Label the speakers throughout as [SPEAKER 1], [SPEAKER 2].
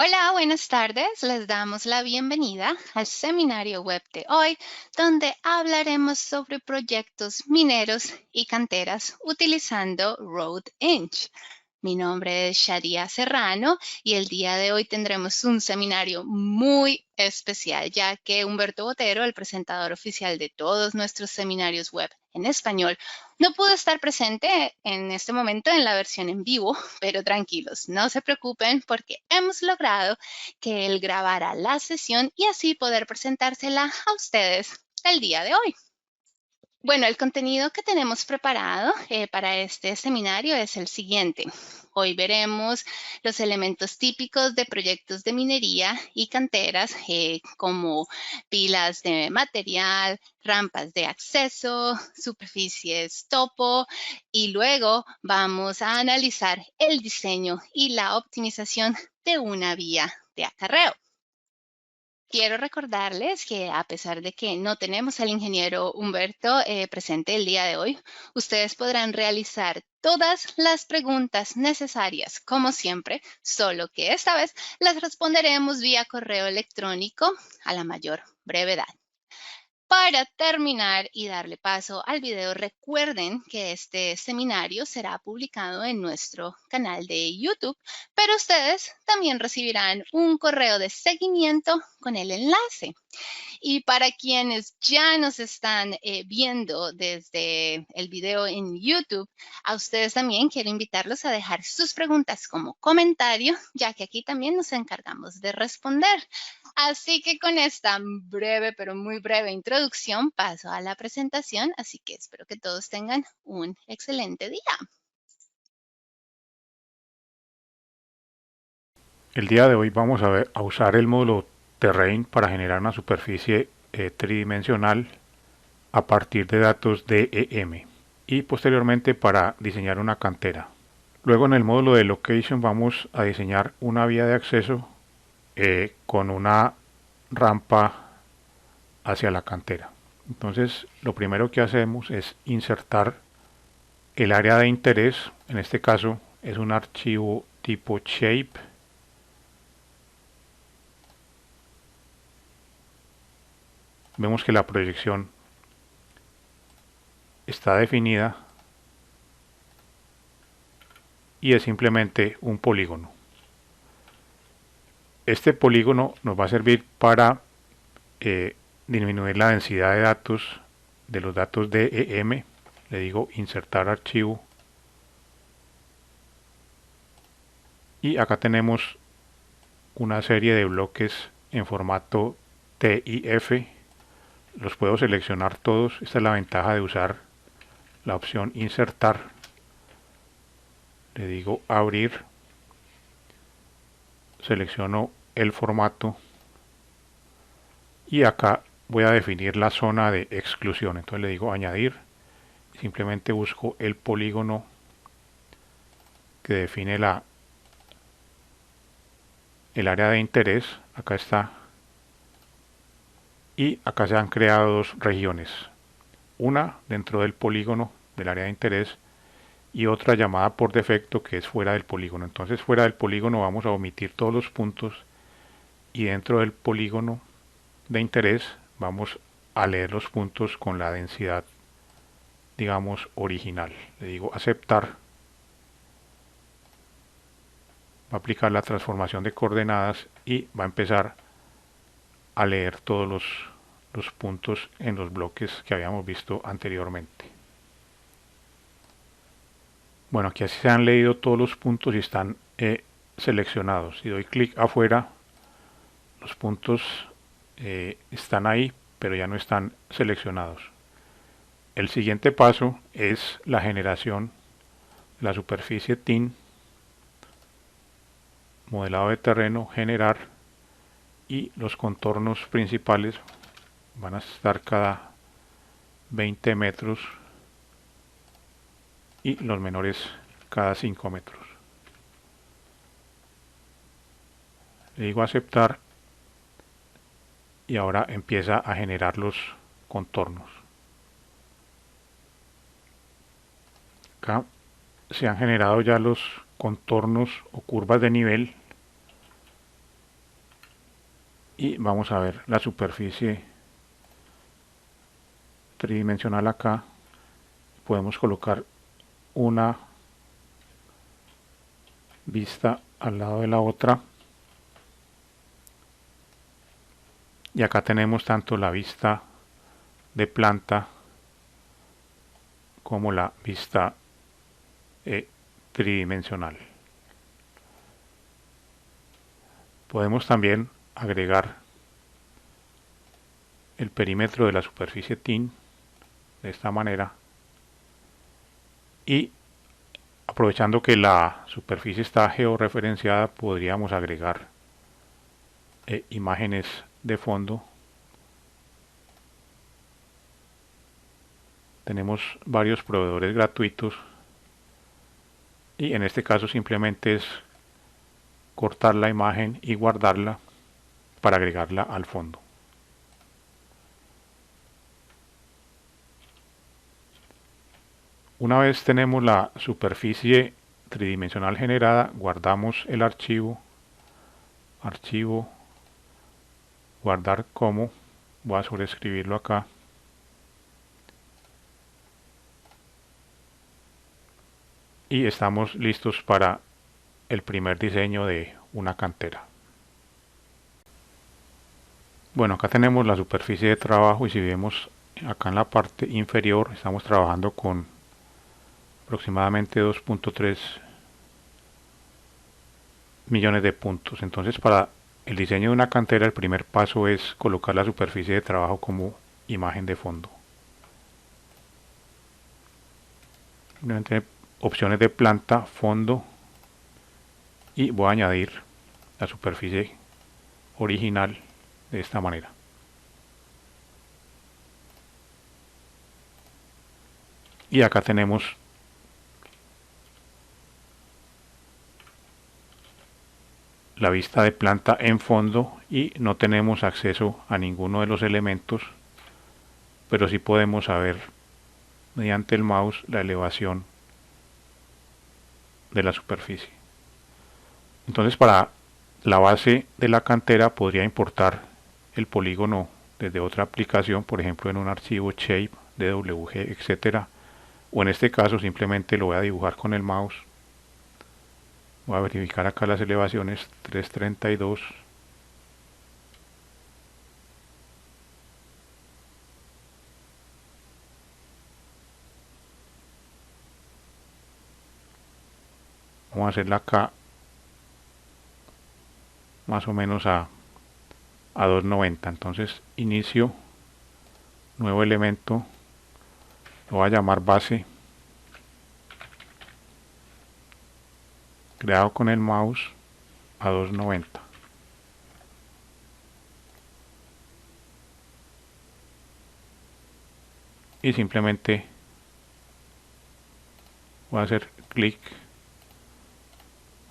[SPEAKER 1] Hola, buenas tardes. Les damos la bienvenida al seminario web de hoy, donde hablaremos sobre proyectos mineros y canteras utilizando Road Inch. Mi nombre es Shadia Serrano y el día de hoy tendremos un seminario muy especial, ya que Humberto Botero, el presentador oficial de todos nuestros seminarios web en español, no pudo estar presente en este momento en la versión en vivo, pero tranquilos, no se preocupen porque hemos logrado que él grabara la sesión y así poder presentársela a ustedes el día de hoy. Bueno, el contenido que tenemos preparado para este seminario es el siguiente. Hoy veremos los elementos típicos de proyectos de minería y canteras, como pilas de material, rampas de acceso, superficies topo, y luego vamos a analizar el diseño y la optimización de una vía de acarreo. Quiero recordarles que a pesar de que no tenemos al ingeniero Humberto presente el día de hoy, ustedes podrán realizar todas las preguntas necesarias, como siempre, solo que esta vez las responderemos vía correo electrónico a la mayor brevedad. Para terminar y darle paso al video, recuerden que este seminario será publicado en nuestro canal de YouTube, pero ustedes también recibirán un correo de seguimiento con el enlace. Y para quienes ya nos están viendo desde el video en YouTube, a ustedes también quiero invitarlos a dejar sus preguntas como comentario, ya que aquí también nos encargamos de responder. Así que con esta breve, pero muy breve introducción, paso a la presentación, así que espero que todos tengan un excelente día.
[SPEAKER 2] El día de hoy vamos a usar el módulo Terrain para generar una superficie tridimensional a partir de datos DEM y posteriormente para diseñar una cantera. Luego en el módulo de Location vamos a diseñar una vía de acceso con una rampa hacia la cantera. Entonces lo primero que hacemos es insertar el área de interés, en este caso es un archivo tipo shape. Vemos que la proyección está definida y es simplemente un polígono. Este polígono nos va a servir para disminuir la densidad de datos de los datos de EM. Le digo insertar archivo y acá tenemos una serie de bloques en formato TIF. Los puedo seleccionar todos. Esta es la ventaja de usar la opción insertar. Le digo abrir, selecciono el formato y acá voy a definir la zona de exclusión. Entonces le digo añadir, simplemente busco el polígono que define el área de interés. Acá está. Y acá se han creado dos regiones. Una dentro del polígono del área de interés y otra llamada por defecto que es fuera del polígono. Entonces fuera del polígono vamos a omitir todos los puntos y dentro del polígono de interés vamos a leer los puntos con la densidad, digamos, original. Le digo aceptar. Va a aplicar la transformación de coordenadas y va a empezar a leer todos los puntos en los bloques que habíamos visto anteriormente. Bueno, aquí se han leído todos los puntos y están seleccionados. Si doy clic afuera, los puntos están ahí, pero ya no están seleccionados. El siguiente paso es la generación de la superficie TIN, modelado de terreno, generar, y los contornos principales van a estar cada 20 metros y los menores cada 5 metros. Le digo aceptar y ahora empieza a generar los contornos. Acá se han generado ya los contornos o curvas de nivel y vamos a ver la superficie tridimensional acá. Podemos colocar una vista al lado de la otra, y acá tenemos tanto la vista de planta como la vista tridimensional. Podemos también agregar el perímetro de la superficie TIN de esta manera, y aprovechando que la superficie está georreferenciada podríamos agregar imágenes de fondo. Tenemos varios proveedores gratuitos y en este caso simplemente es cortar la imagen y guardarla para agregarla al fondo. Una vez tenemos la superficie tridimensional generada, guardamos el archivo, guardar como, voy a sobreescribirlo acá, y estamos listos para el primer diseño de una cantera. Bueno, acá tenemos la superficie de trabajo, y si vemos acá en la parte inferior estamos trabajando con aproximadamente 2.3 millones de puntos. Entonces, para el diseño de una cantera el primer paso es colocar la superficie de trabajo como imagen de fondo. Opciones de planta, fondo, y voy a añadir la superficie original de esta manera. Y acá tenemos la vista de planta en fondo y no tenemos acceso a ninguno de los elementos, pero sí podemos saber mediante el mouse la elevación de la superficie. Entonces, para la base de la cantera podría importar el polígono desde otra aplicación, por ejemplo en un archivo shape, DWG, etcétera, o en este caso simplemente lo voy a dibujar con el mouse. Voy a verificar acá las elevaciones, 332, vamos a hacerla acá más o menos a 290. Entonces inicio, nuevo elemento, lo voy a llamar base, creado con el mouse a 290. Y simplemente voy a hacer clic,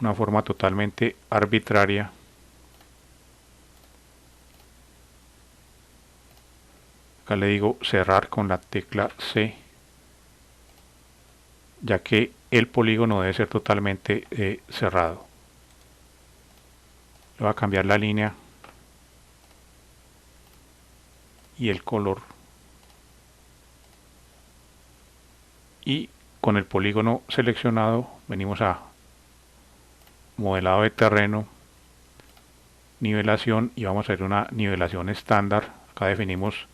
[SPEAKER 2] una forma totalmente arbitraria, acá le digo cerrar con la tecla C, ya que el polígono debe ser totalmente cerrado. Le voy a cambiar la línea y el color, y con el polígono seleccionado venimos a modelado de terreno, nivelación, y vamos a hacer una nivelación estándar. Acá definimos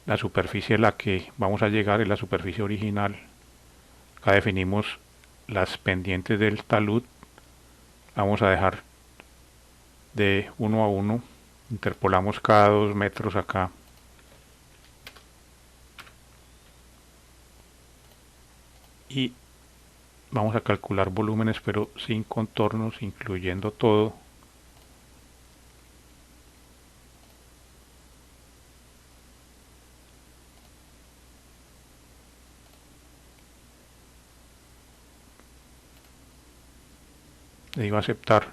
[SPEAKER 2] la superficie a la que vamos a llegar, es la superficie original. Acá definimos las pendientes del talud, vamos a dejar de 1 a 1, interpolamos cada 2 metros acá, y vamos a calcular volúmenes pero sin contornos, incluyendo todo. Le digo aceptar.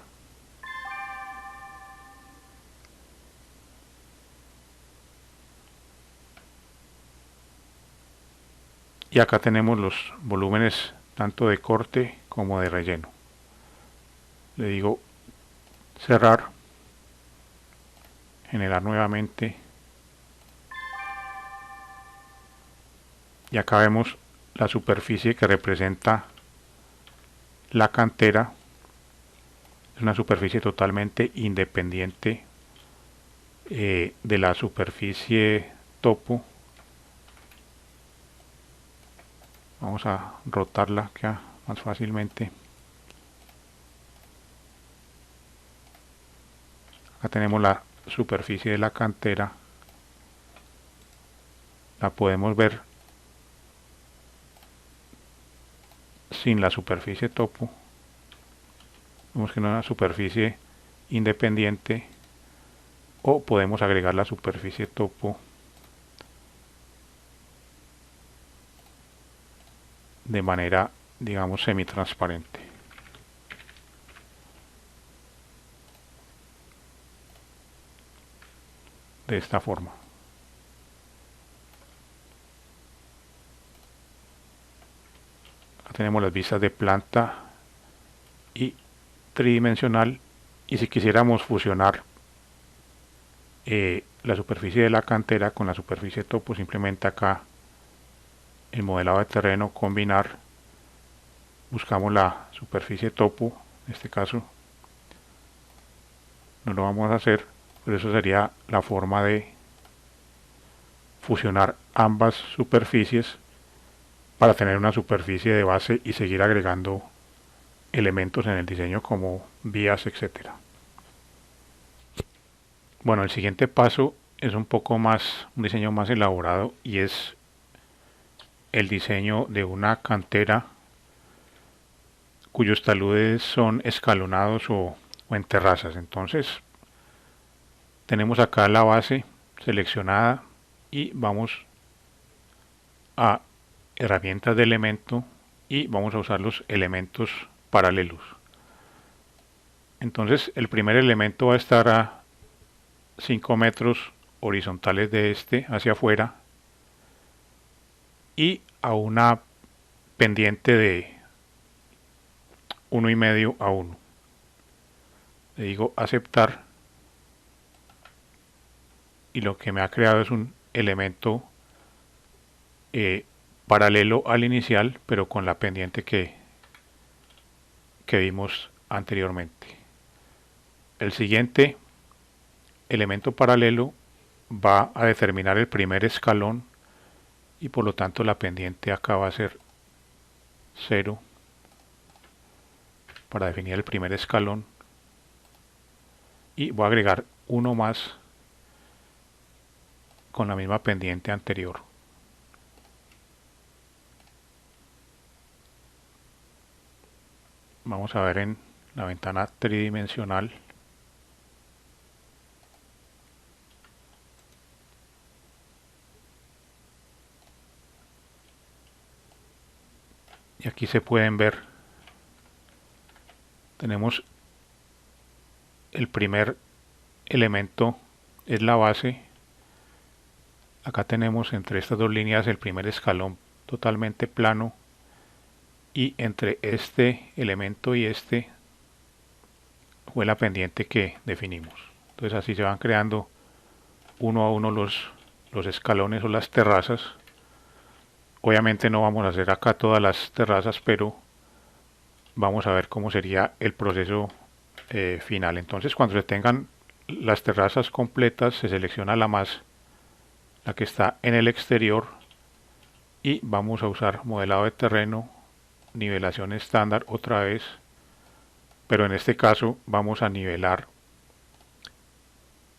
[SPEAKER 2] Y acá tenemos los volúmenes tanto de corte como de relleno. Le digo cerrar. generar nuevamente. Y acá vemos la superficie que representa la cantera. Es una superficie totalmente independiente de la superficie topo. Vamos a rotarla acá más fácilmente. Acá tenemos la superficie de la cantera. La podemos ver sin la superficie topo. Vemos que no es una superficie independiente, o podemos agregar la superficie topo de manera, digamos, semitransparente. De esta forma. Acá tenemos las vistas de planta y tridimensional, y si quisiéramos fusionar la superficie de la cantera con la superficie topo, simplemente acá en modelado de terreno, combinar, buscamos la superficie topo. En este caso no lo vamos a hacer, pero eso sería la forma de fusionar ambas superficies para tener una superficie de base y seguir agregando elementos en el diseño como vías, etcétera. Bueno, el siguiente paso es un diseño más elaborado, y es el diseño de una cantera cuyos taludes son escalonados o en terrazas. Entonces tenemos acá la base seleccionada y vamos a herramientas de elemento y vamos a usar los elementos paralelos. Entonces el primer elemento va a estar a 5 metros horizontales de este hacia afuera y a una pendiente de 1,5 a 1. Le digo aceptar y lo que me ha creado es un elemento paralelo al inicial, pero con la pendiente que vimos anteriormente. El siguiente elemento paralelo va a determinar el primer escalón y por lo tanto la pendiente acá va a ser 0 para definir el primer escalón, y voy a agregar uno más con la misma pendiente anterior. Vamos a ver en la ventana tridimensional. Y aquí se pueden ver, tenemos el primer elemento, es la base. Acá tenemos entre estas dos líneas el primer escalón totalmente plano, y entre este elemento y este fue la pendiente que definimos. Entonces así se van creando uno a uno los escalones o las terrazas. Obviamente no vamos a hacer acá todas las terrazas, pero vamos a ver cómo sería el proceso final. Entonces cuando se tengan las terrazas completas, se selecciona la que está en el exterior, y vamos a usar modelado de terreno, nivelación estándar otra vez, pero en este caso vamos a nivelar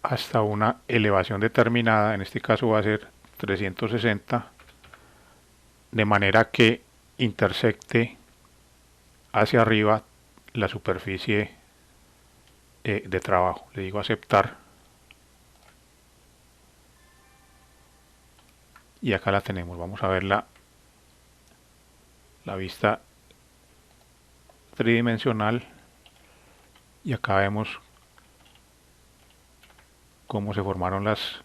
[SPEAKER 2] hasta una elevación determinada. En este caso va a ser 360, de manera que intersecte hacia arriba la superficie de trabajo. Le digo aceptar y acá la tenemos. Vamos a ver la vista tridimensional, y acá vemos cómo se formaron las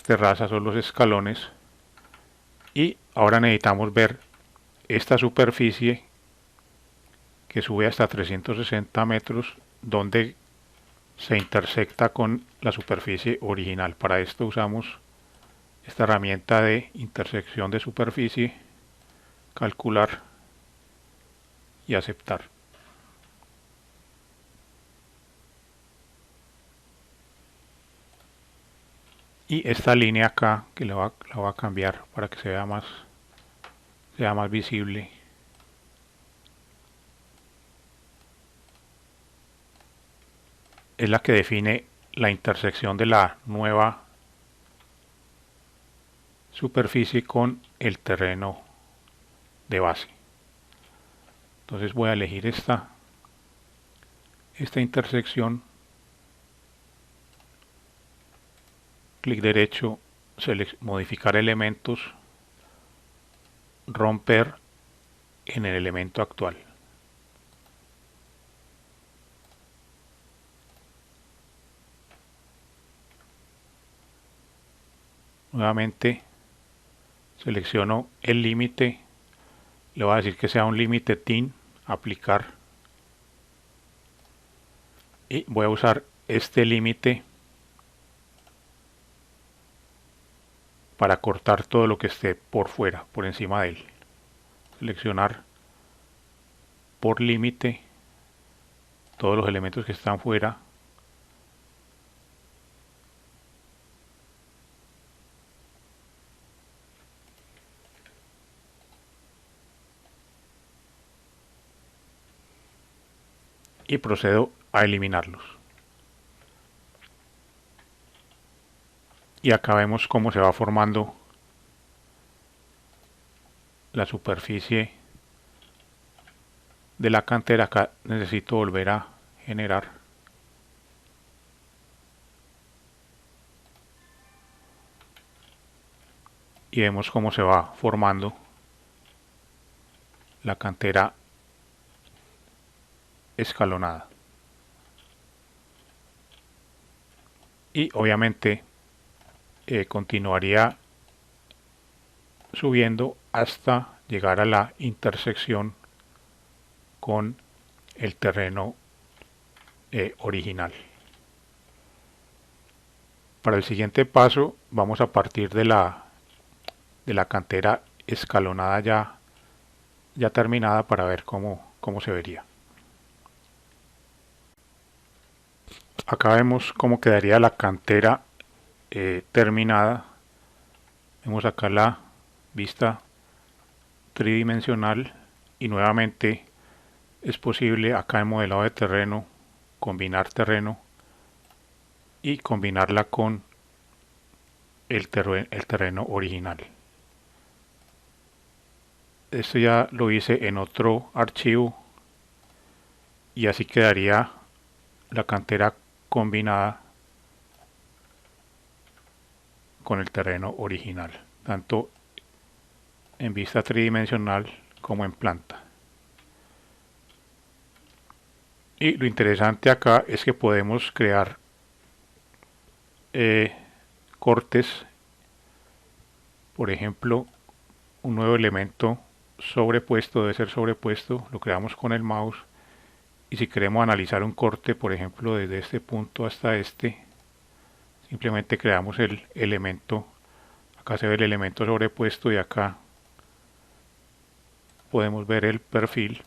[SPEAKER 2] terrazas o los escalones. Y ahora necesitamos ver esta superficie que sube hasta 360 metros, donde se intersecta con la superficie original. Para esto usamos esta herramienta de intersección de superficie, calcular y aceptar. Y esta línea acá, que la voy a cambiar para que sea más visible, es la que define la intersección de la nueva superficie con el terreno de base. Entonces voy a elegir esta intersección, clic derecho, modificar elementos, romper en el elemento actual. Nuevamente selecciono el límite, le voy a decir que sea un límite TIN, aplicar, y voy a usar este límite para cortar todo lo que esté por fuera, por encima de él. Seleccionar por límite todos los elementos que están fuera, y procedo a eliminarlos. Y acá vemos cómo se va formando la superficie de la cantera. Acá necesito volver a generar. Y vemos cómo se va formando la cantera escalonada. Y obviamente continuaría subiendo hasta llegar a la intersección con el terreno original. Para el siguiente paso vamos a partir de la cantera escalonada ya terminada para ver cómo se vería. Acá vemos cómo quedaría la cantera terminada. Vemos acá la vista tridimensional y nuevamente es posible acá en modelado de terreno combinar terreno y combinarla con el terreno original. Esto ya lo hice en otro archivo y así quedaría la cantera combinada con el terreno original, tanto en vista tridimensional como en planta. Y lo interesante acá es que podemos crear cortes, por ejemplo, un nuevo elemento sobrepuesto, debe ser sobrepuesto, lo creamos con el mouse, y si queremos analizar un corte, por ejemplo, desde este punto hasta este, simplemente creamos el elemento, acá se ve el elemento sobrepuesto y acá podemos ver el perfil.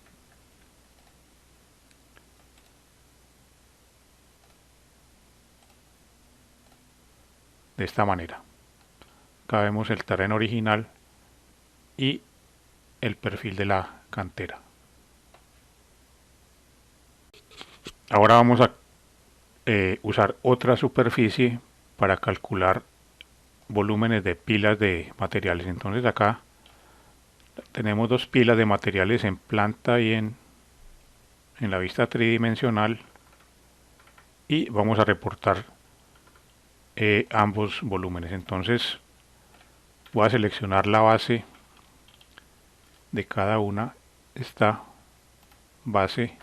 [SPEAKER 2] De esta manera. Acá vemos el terreno original y el perfil de la cantera. Ahora vamos a usar otra superficie para calcular volúmenes de pilas de materiales. Entonces acá tenemos dos pilas de materiales en planta y en la vista tridimensional y vamos a reportar ambos volúmenes. Entonces voy a seleccionar la base de cada una. Esta base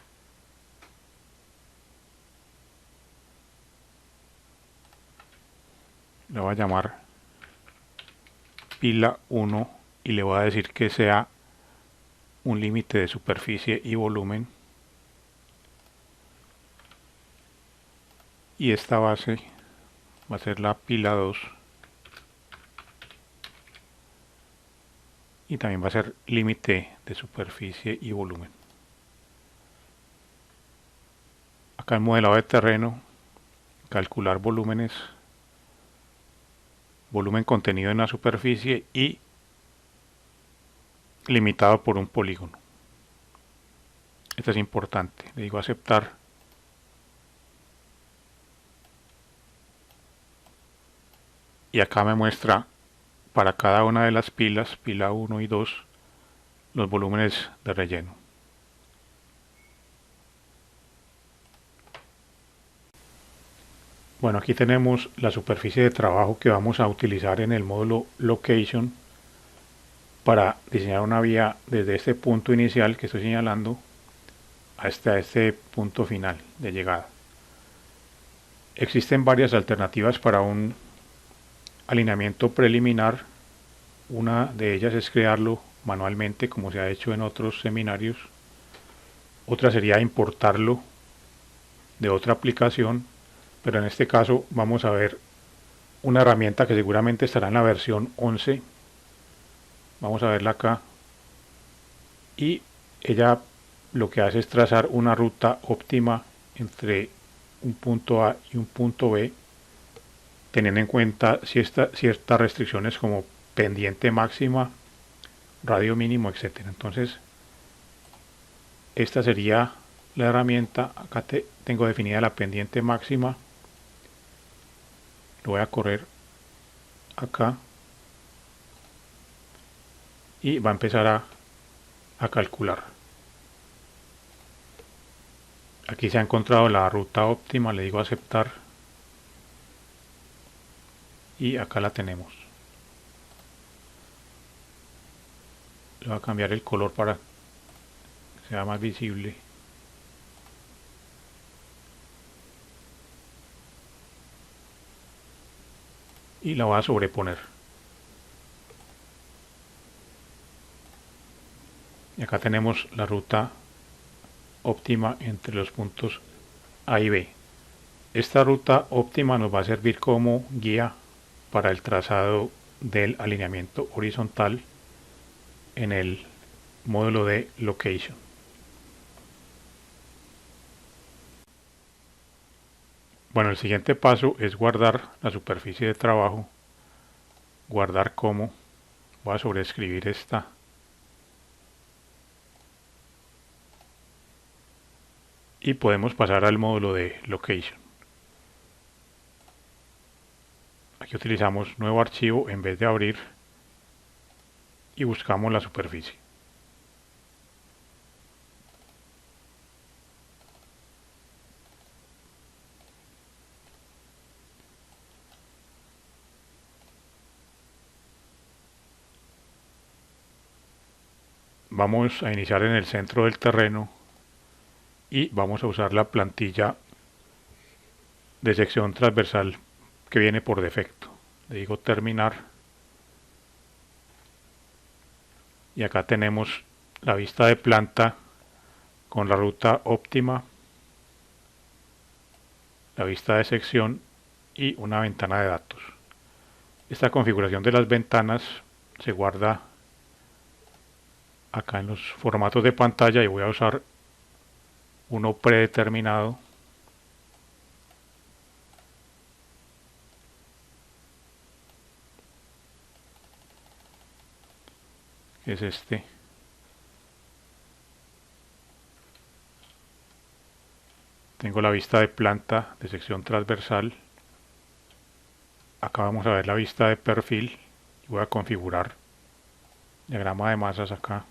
[SPEAKER 2] la voy a llamar pila 1 y le voy a decir que sea un límite de superficie y volumen. y esta base va a ser la pila 2 y también va a ser límite de superficie y volumen. Acá en modelado de terreno, calcular volúmenes, volumen contenido en la superficie y limitado por un polígono. Esto es importante. Le digo aceptar. Y acá me muestra para cada una de las pilas, pila 1 y 2, los volúmenes de relleno. Bueno, aquí tenemos la superficie de trabajo que vamos a utilizar en el módulo Location para diseñar una vía desde este punto inicial que estoy señalando hasta este punto final de llegada. Existen varias alternativas para un alineamiento preliminar. Una de ellas es crearlo manualmente como se ha hecho en otros seminarios. Otra sería importarlo de otra aplicación, pero en este caso vamos a ver una herramienta que seguramente estará en la versión 11. Vamos a verla acá y ella lo que hace es trazar una ruta óptima entre un punto A y un punto B, teniendo en cuenta ciertas restricciones como pendiente máxima, radio mínimo, etcétera. Entonces, esta sería la herramienta. Acá tengo definida la pendiente máxima. Lo voy a correr acá y va a empezar a calcular. Aquí se ha encontrado la ruta óptima, le digo aceptar y acá la tenemos. Le voy a cambiar el color para que sea más visible. Y la voy a sobreponer. Y acá tenemos la ruta óptima entre los puntos A y B. Esta ruta óptima nos va a servir como guía para el trazado del alineamiento horizontal en el módulo de Location. Bueno, el siguiente paso es guardar la superficie de trabajo. Guardar como. Voy a sobreescribir esta. Y podemos pasar al módulo de Location. Aquí utilizamos nuevo archivo en vez de abrir y buscamos la superficie. Vamos a iniciar en el centro del terreno y vamos a usar la plantilla de sección transversal que viene por defecto. Le digo terminar y acá tenemos la vista de planta con la ruta óptima, la vista de sección y una ventana de datos. Esta configuración de las ventanas se guarda acá en los formatos de pantalla y voy a usar uno predeterminado. Que es este. Tengo la vista de planta de sección transversal. Acá vamos a ver la vista de perfil. Voy a configurar diagrama de masas acá.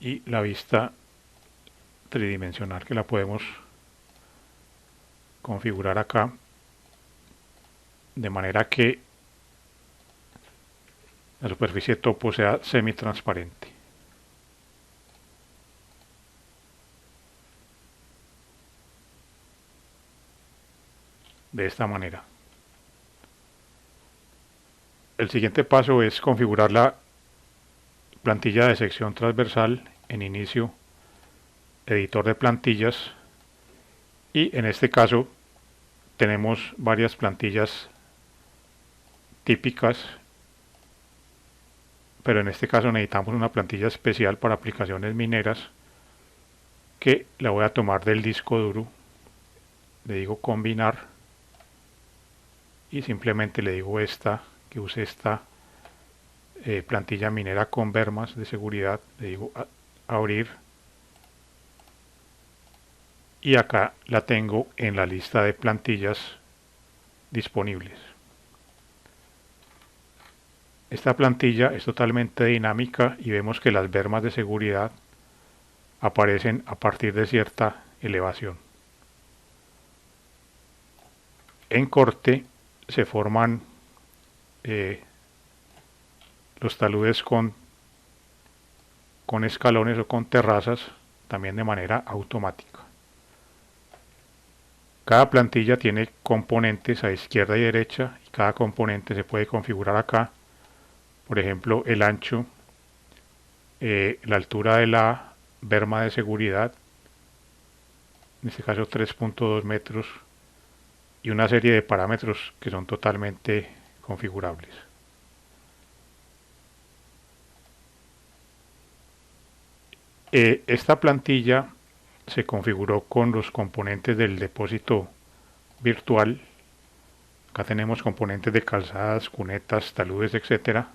[SPEAKER 2] Y la vista tridimensional que la podemos configurar acá de manera que la superficie topo sea semitransparente. De esta manera. El siguiente paso es configurar la plantilla de sección transversal en inicio, editor de plantillas Y en este caso tenemos varias plantillas típicas, pero en este caso necesitamos una plantilla especial para aplicaciones mineras que la voy a tomar del disco duro. Le digo combinar y simplemente le digo que use esta plantilla minera con bermas de seguridad. Le digo abrir y acá la tengo en la lista de plantillas disponibles. Esta plantilla es totalmente dinámica y vemos que las bermas de seguridad aparecen a partir de cierta elevación. En corte se forman los taludes con escalones o con terrazas, también de manera automática. Cada plantilla tiene componentes a izquierda y derecha y cada componente se puede configurar acá. Por ejemplo, el ancho, la altura de la berma de seguridad, en este caso 3.2 metros, y una serie de parámetros que son totalmente configurables. Esta plantilla se configuró con los componentes del depósito virtual. Acá tenemos componentes de calzadas, cunetas, taludes, etcétera,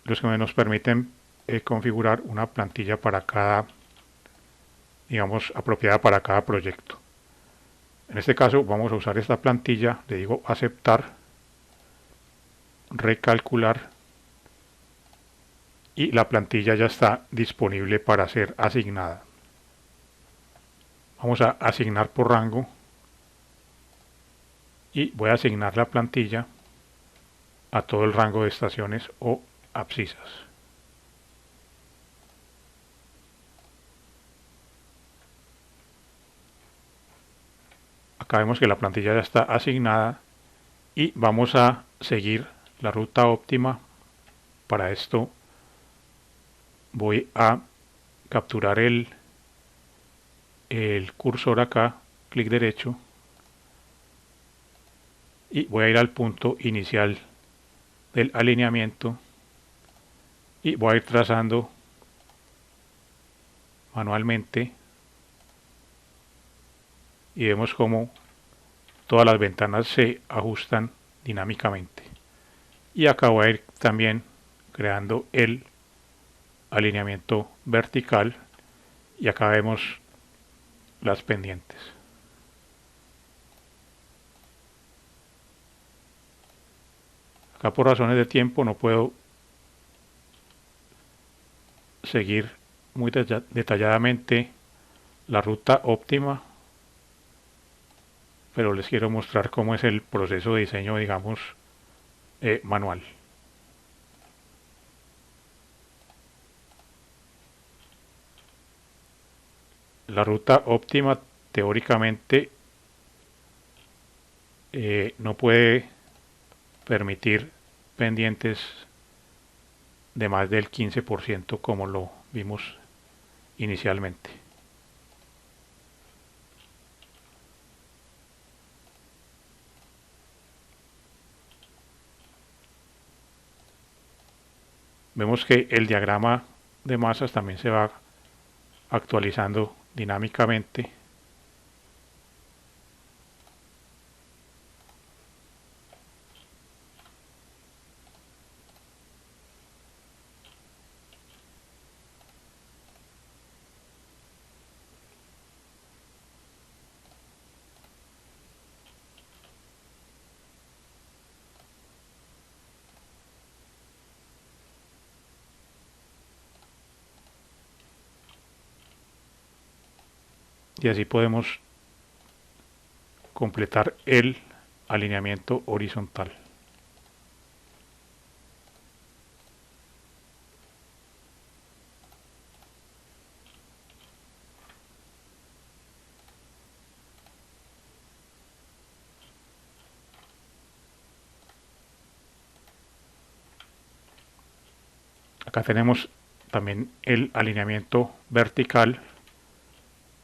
[SPEAKER 2] los que nos permiten configurar una plantilla para cada, digamos, apropiada para cada proyecto. En este caso vamos a usar esta plantilla, le digo aceptar, recalcular y la plantilla ya está disponible para ser asignada. Vamos a asignar por rango y voy a asignar la plantilla a todo el rango de estaciones o abscisas. Acá vemos que la plantilla ya está asignada y vamos a seguir la ruta óptima. Para esto voy a capturar el cursor acá, clic derecho, y voy a ir al punto inicial del alineamiento y voy a ir trazando manualmente y vemos como todas las ventanas se ajustan dinámicamente. Y acá voy a ir también creando el alineamiento vertical y acá vemos las pendientes. Acá por razones de tiempo no puedo seguir muy detalladamente la ruta óptima, pero les quiero mostrar cómo es el proceso de diseño, digamos, manual. La ruta óptima teóricamente no puede permitir pendientes de más del 15% como lo vimos inicialmente. Vemos que el diagrama de masas también se va actualizando dinámicamente. Y así podemos completar el alineamiento horizontal. Acá tenemos también el alineamiento vertical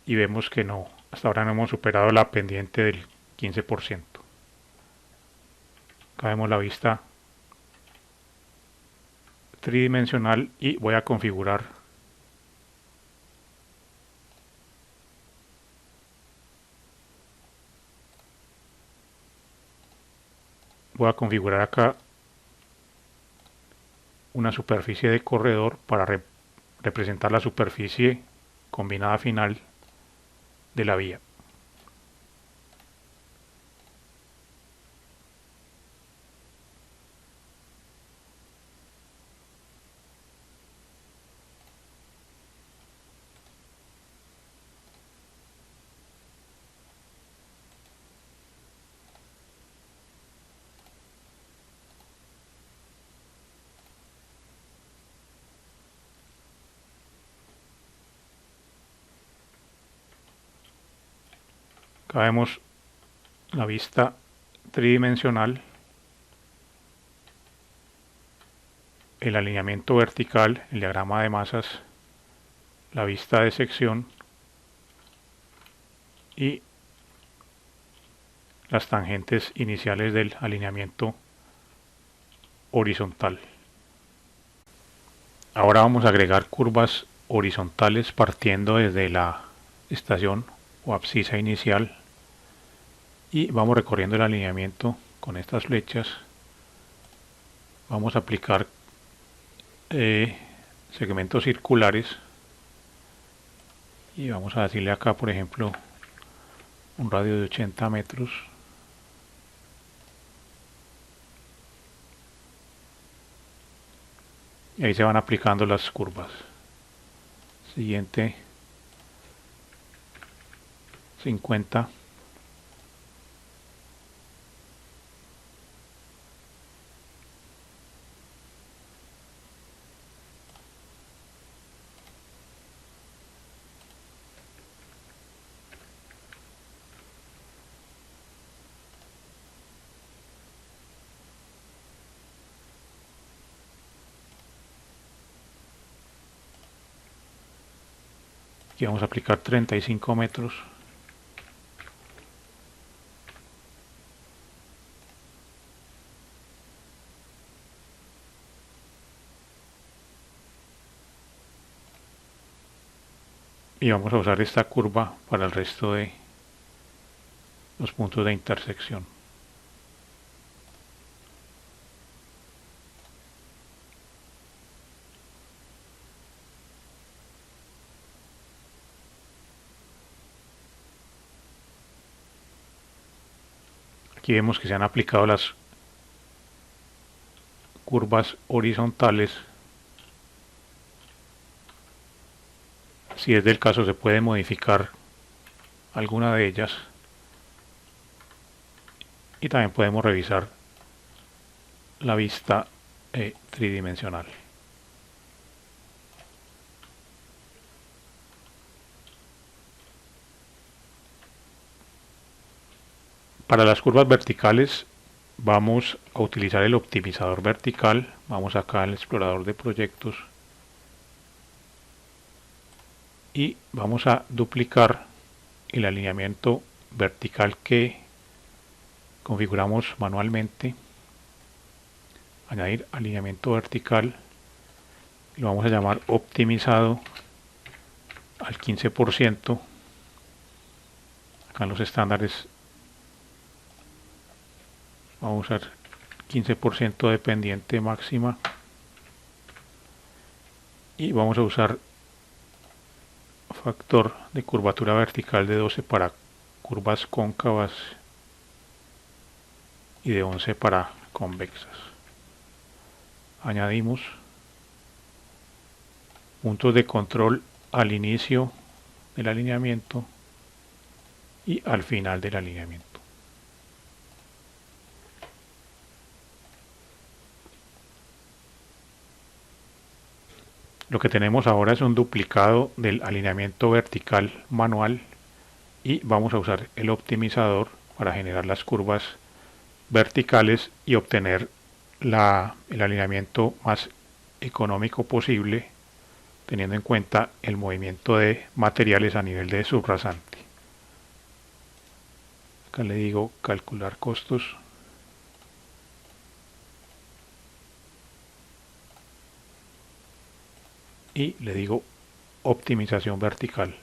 [SPEAKER 2] y vemos que no Hasta ahora no hemos superado la pendiente del 15%. Acá vemos la vista tridimensional y voy a configurar acá una superficie de corredor para representar la superficie combinada final de la vía. Acá vemos la vista tridimensional, el alineamiento vertical, el diagrama de masas, la vista de sección y las tangentes iniciales del alineamiento horizontal. Ahora vamos a agregar curvas horizontales partiendo desde la estación o abscisa inicial y vamos recorriendo el alineamiento con estas flechas. Vamos a aplicar segmentos circulares y vamos a decirle acá, por ejemplo, un radio de 80 metros. Y ahí se van aplicando las curvas. Siguiente 50. Aquí vamos a aplicar 35 metros. Y vamos a usar esta curva para el resto de los puntos de intersección. Aquí vemos que se han aplicado las curvas horizontales. Si es del caso, se puede modificar alguna de ellas. Y también podemos revisar la vista tridimensional. Para las curvas verticales vamos a utilizar el optimizador vertical. Vamos acá al explorador de proyectos y vamos a duplicar el alineamiento vertical que configuramos manualmente. Añadir alineamiento vertical, lo vamos a llamar optimizado al 15%. Acá en los estándares vamos a usar 15% de pendiente máxima y vamos a usar factor de curvatura vertical de 12 para curvas cóncavas y de 11 para convexas. Añadimos puntos de control al inicio del alineamiento y al final del alineamiento. Lo que tenemos ahora es un duplicado del alineamiento vertical manual y vamos a usar el optimizador para generar las curvas verticales y obtener el alineamiento más económico posible, teniendo en cuenta el movimiento de materiales a nivel de subrasante. Acá le digo calcular costos. Y le digo optimización vertical.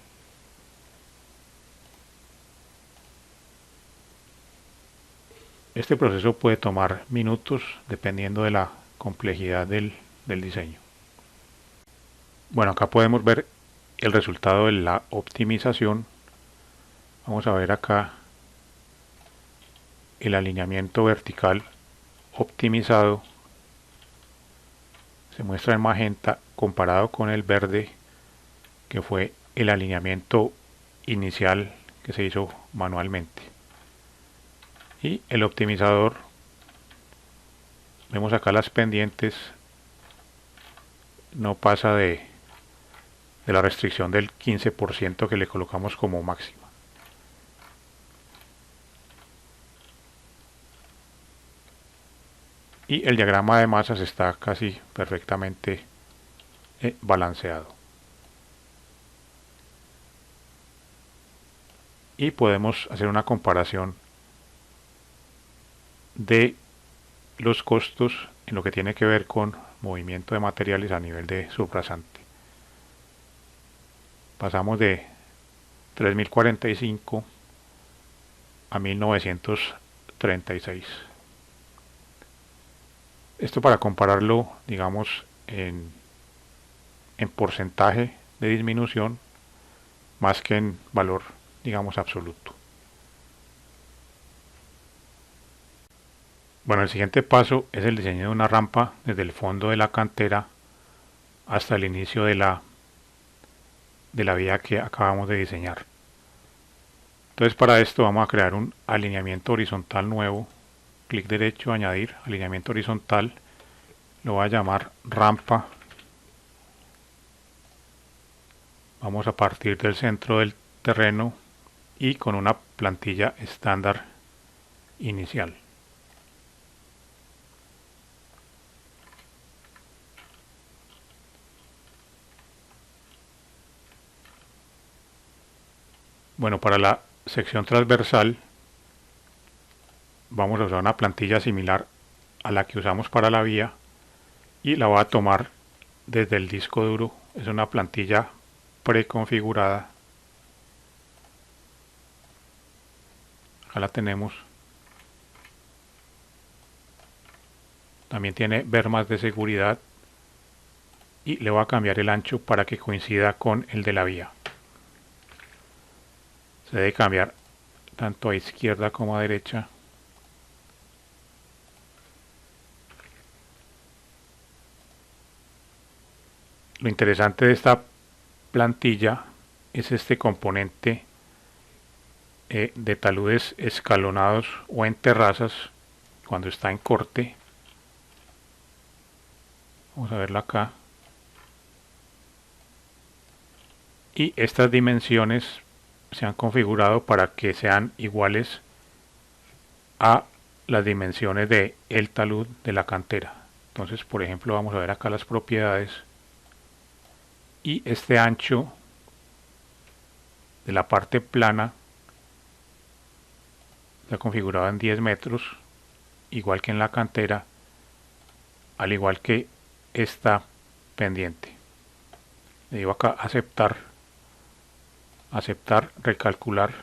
[SPEAKER 2] Este proceso puede tomar minutos dependiendo de la complejidad del diseño. Bueno, acá podemos ver el resultado de la optimización. Vamos a ver acá el alineamiento vertical optimizado. Se muestra en magenta comparado con el verde, que fue el alineamiento inicial que se hizo manualmente. Y el optimizador, vemos acá las pendientes, no pasa de la restricción del 15% que le colocamos como máxima. Y el diagrama de masas está casi perfectamente balanceado. Y podemos hacer una comparación de los costos en lo que tiene que ver con movimiento de materiales a nivel de subrasante. Pasamos de 3045 a 1936. Esto para compararlo, digamos, en porcentaje de disminución más que en valor, digamos, absoluto. Bueno, el siguiente paso es el diseño de una rampa desde el fondo de la cantera hasta el inicio de la vía que acabamos de diseñar. Entonces, para esto vamos a crear un alineamiento horizontal nuevo. Clic derecho, añadir alineamiento horizontal. Lo voy a llamar rampa. Vamos a partir del centro del terreno y con una plantilla estándar inicial. Bueno, para la sección transversal vamos a usar una plantilla similar a la que usamos para la vía y la voy a tomar desde el disco duro. Es una plantilla preconfigurada. Acá la tenemos. También tiene bermas de seguridad y le voy a cambiar el ancho para que coincida con el de la vía. Se debe cambiar tanto a izquierda como a derecha. Lo interesante de esta plantilla es este componente de taludes escalonados o en terrazas cuando está en corte. Vamos a verlo acá. Y estas dimensiones se han configurado para que sean iguales a las dimensiones de el talud de la cantera. Entonces, por ejemplo, vamos a ver acá las propiedades y este ancho de la parte plana está configurado en 10 metros, igual que en la cantera, al igual que esta pendiente. Le digo acá aceptar, recalcular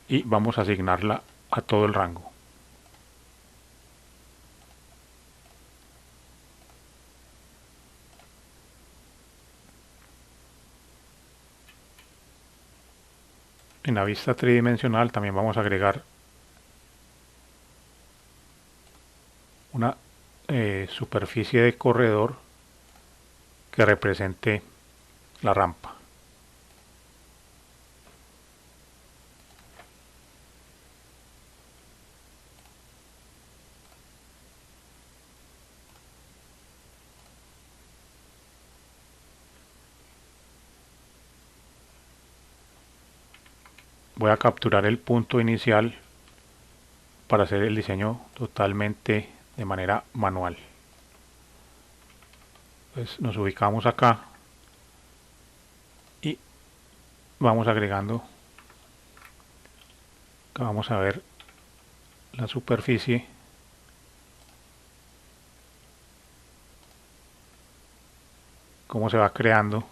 [SPEAKER 2] y vamos a asignarla a todo el rango. En la vista tridimensional también vamos a agregar una superficie de corredor que represente la rampa. Voy a capturar el punto inicial para hacer el diseño totalmente de manera manual. Entonces nos ubicamos acá y vamos agregando, acá vamos a ver la superficie, cómo se va creando.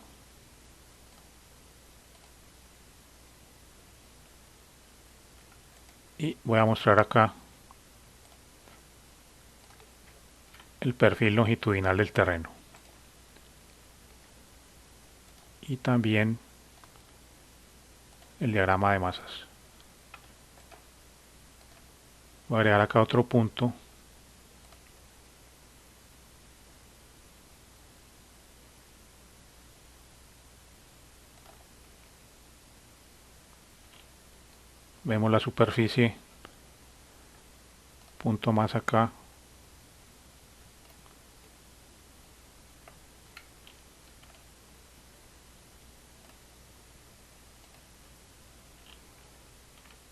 [SPEAKER 2] Y voy a mostrar acá el perfil longitudinal del terreno. Y también el diagrama de masas. Voy a agregar acá otro punto. Vemos la superficie, punto más acá.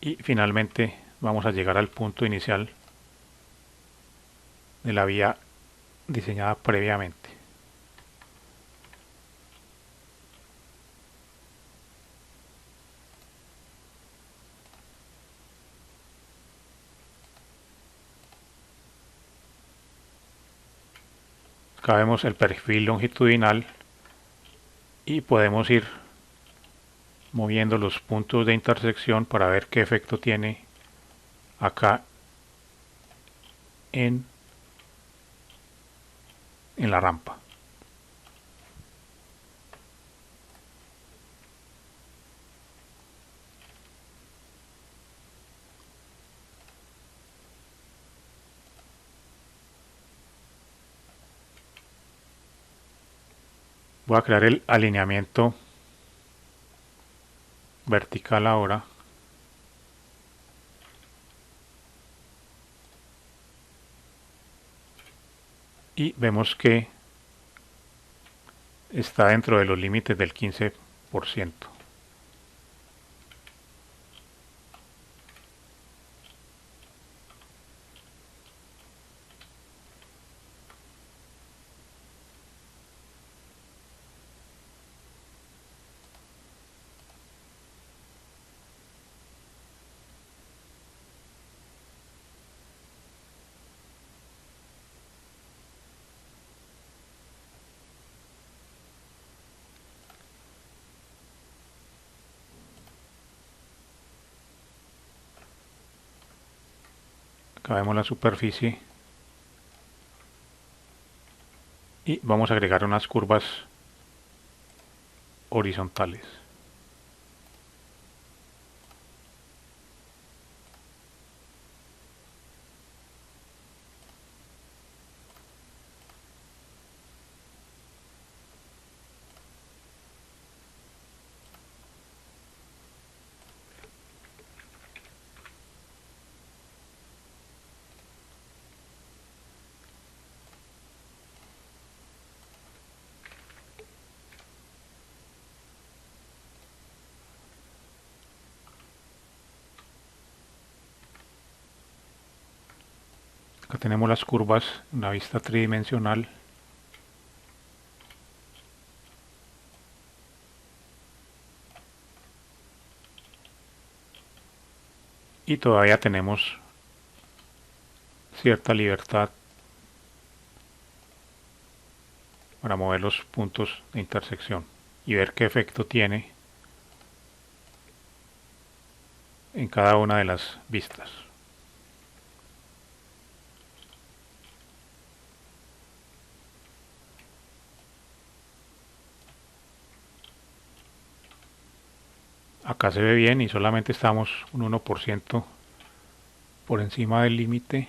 [SPEAKER 2] Y finalmente vamos a llegar al punto inicial de la vía diseñada previamente. Acá vemos el perfil longitudinal y podemos ir moviendo los puntos de intersección para ver qué efecto tiene acá en la rampa. Voy a crear el alineamiento vertical ahora. Y vemos que está dentro de los límites del 15%. Acá vemos la superficie y vamos a agregar unas curvas horizontales. Acá tenemos las curvas, una vista tridimensional. Y todavía tenemos cierta libertad para mover los puntos de intersección y ver qué efecto tiene en cada una de las vistas. Acá se ve bien y solamente estamos un 1% por encima del límite.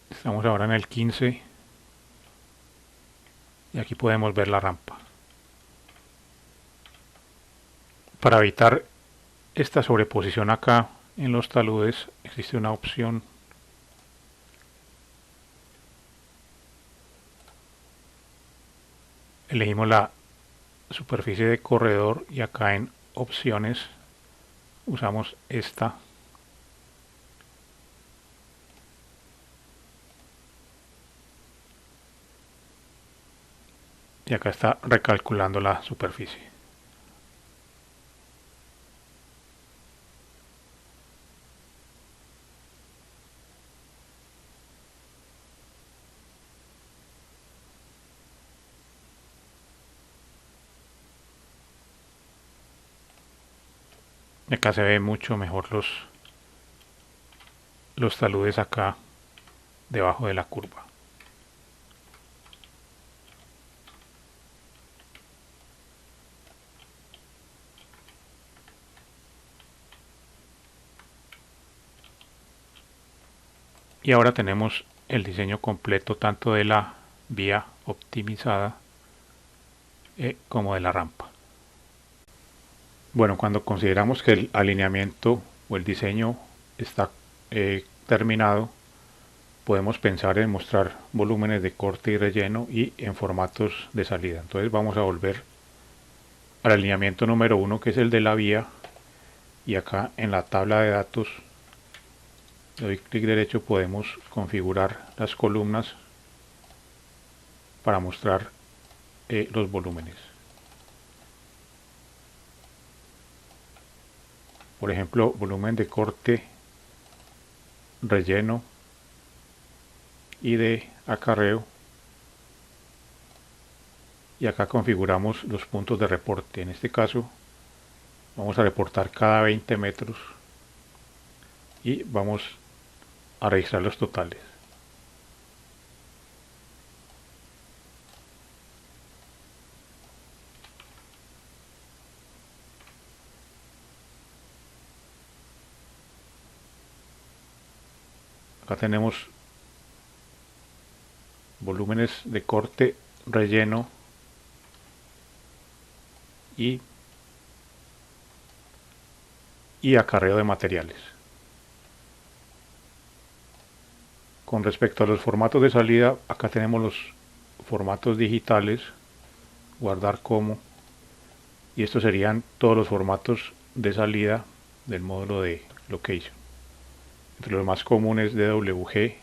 [SPEAKER 2] Estamos ahora en el 15 y aquí podemos ver la rampa. Para evitar esta sobreposición acá en los taludes existe una opción elegimos la superficie de corredor y acá en opciones usamos esta. Y acá está recalculando la superficie. Y acá se ve mucho mejor los taludes acá debajo de la curva. Y ahora tenemos el diseño completo tanto de la vía optimizada como de la rampa. Bueno, cuando consideramos que el alineamiento o el diseño está terminado, podemos pensar en mostrar volúmenes de corte y relleno y en formatos de salida. Entonces vamos a volver al alineamiento número 1, que es el de la vía, y acá en la tabla de datos le doy clic derecho, podemos configurar las columnas para mostrar los volúmenes. Por ejemplo, volumen de corte, relleno y de acarreo. Y acá configuramos los puntos de reporte. En este caso vamos a reportar cada 20 metros y vamos a registrar los totales. Acá tenemos volúmenes de corte, relleno y acarreo de materiales. Con respecto a los formatos de salida, acá tenemos los formatos digitales, guardar como, y estos serían todos los formatos de salida del módulo de location. Entre los más comunes, DWG,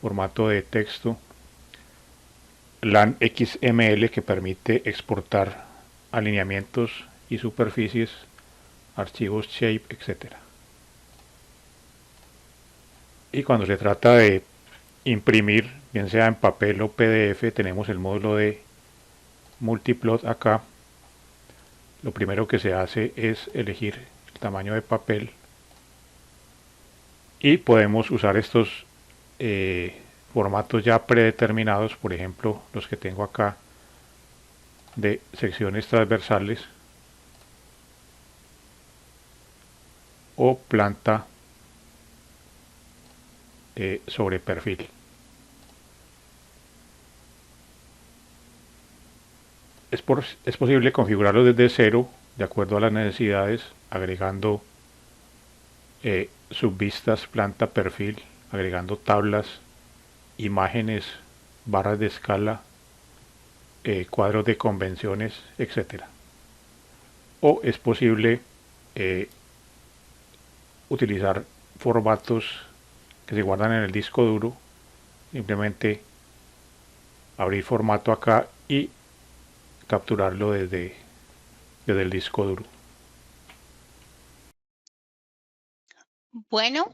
[SPEAKER 2] formato de texto, LAN XML, que permite exportar alineamientos y superficies, archivos shape, etc. Y cuando se trata de imprimir, bien sea en papel o PDF, tenemos el módulo de multiplot acá. Lo primero que se hace es elegir el tamaño de papel y podemos usar estos formatos ya predeterminados, por ejemplo los que tengo acá de secciones transversales o planta sobre perfil. Es posible configurarlo desde cero de acuerdo a las necesidades, agregando subvistas, planta, perfil, agregando tablas, imágenes, barras de escala, cuadros de convenciones, etc. O es posible utilizar formatos que se guardan en el disco duro, simplemente abrir formato acá y capturarlo desde el disco duro.
[SPEAKER 1] Bueno,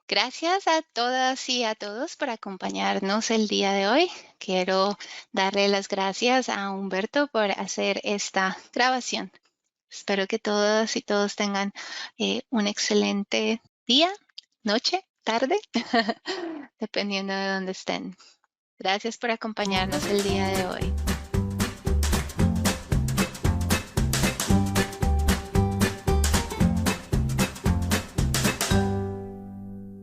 [SPEAKER 1] gracias a todas y a todos por acompañarnos el día de hoy. Quiero darle las gracias a Humberto por hacer esta grabación. Espero que todas y todos tengan un excelente día, noche, tarde, dependiendo de dónde estén. Gracias por acompañarnos el día de hoy.